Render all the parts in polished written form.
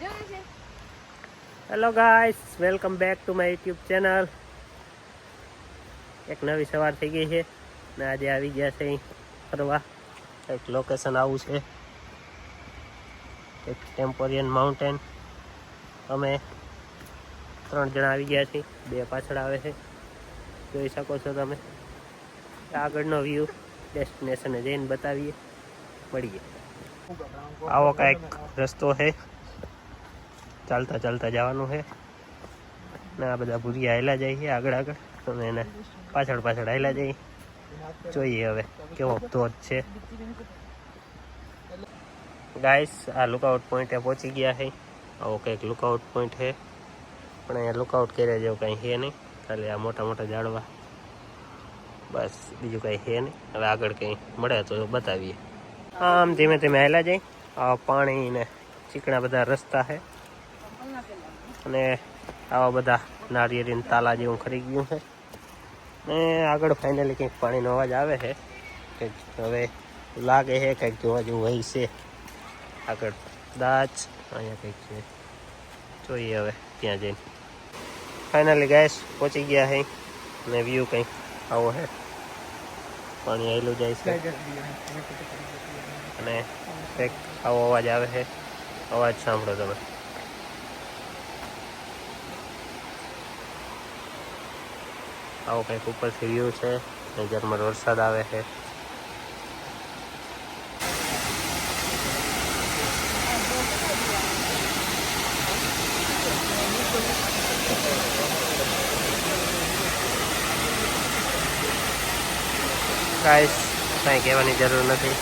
Hello guys, welcome back to my YouTube channel. એક નવી સવાર થઈ ગઈ છે ને આજે આવી ગયા છે ફરવા. એક લોકેશન આવું છે, એક ટેમ્પોરિયન માઉન્ટેન. અમે 3 જણા આવી ગયા છીએ, 2 પાછળ આવે છે. જોઈ શકો છો તમે. આગળનો વ્યૂ ડેસ્ટિનેશને જઈને બતાવીએ, મળીએ. આવો કાંઈક રસ્તો છે, ચાલતા ચાલતા જવાનું છે ને આ બધા ભૂરિયા હાલ્યા જાય છે આગળ આગળ, અને એને પાછળ પાછળ હાલ્યા જાય. જોઈએ હવે કેવો ધોધ છે. ગાઈસ, આ લુકઆઉટ પોઈન્ટે પહોંચી ગયા છે. આવો કંઈક લુકઆઉટ પોઈન્ટ છે, પણ અહીંયા લુકઆઉટ કર્યા જેવું કંઈ છે નહીં, ખાલી આ મોટા મોટા ઝાડવા, બસ બીજું કંઈ છે નહીં. હવે આગળ કંઈ મળે તો બતાવીએ. આમ ધીમે ધીમે હાલ્યા જાય. આ પાણી ને ચીકણા બધા રસ્તા છે, અને આવા બધા નારિયેળી તાલા જેવું ખરી ગયું છે. ને આગળ ફાઇનલી કંઈક પાણીનો અવાજ આવે છે, કંઈક હવે લાગે છે કંઈક જોવા જેવું હોય છે. આગળ દાચ અહીંયા કંઈક છે, જોઈએ હવે ત્યાં જઈને. ફાઇનલી ગેસ પહોંચી ગયા છે ને વ્યૂ કંઈક આવો છે. પાણી આવેલું જાય છે અને કંઈક આવો અવાજ આવે છે. અવાજ સાંભળો તમે. આવો કંઈક ઉપરથી વ્યૂ છે ને ઝરમર વરસાદ આવે છે. ગાઈસ, કાંઈ કહેવાની જરૂર નથી,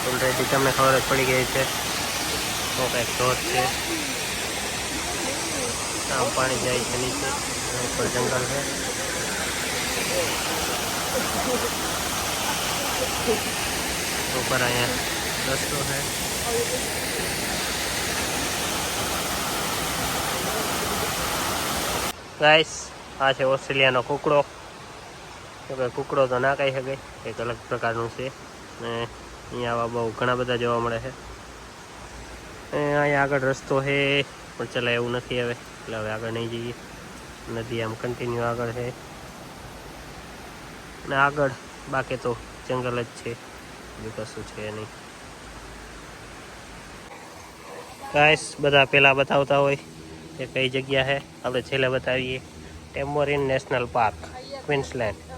ઓલરેડી તમને ખબર જ પડી ગઈ છે. તો કંઈક ધોધ છે, આમ પાણી જાય છે નીચે, ઉપર જંગલ છે. ઉપર અહીંયા રસ્તો છે. ગાઈસ, આ છે ઓસ્ટ્રેલિયાનો કુકડો. કુકડો તો ના કહી શકે, એક અલગ પ્રકારનું છે ને અહીંયા આવા બહુ ઘણા બધા જોવા મળે છે. અહીંયા આગળ રસ્તો છે પણ ચલાય એવું નથી હવે, એટલે હવે આગળ નહીં જઈએ. નદી આમ કન્ટિન્યુ આગળ છે ને આગળ બાકી તો જંગલ જ છે, બીજું કશું છે નહીં. ગાઈસ, બધા પહેલાં બતાવતા હોય કે કઈ જગ્યા છે, આપણે છેલ્લે બતાવીએ. ટેમ્પોરિયન નેશનલ પાર્ક, ક્વીન્સલેન્ડ.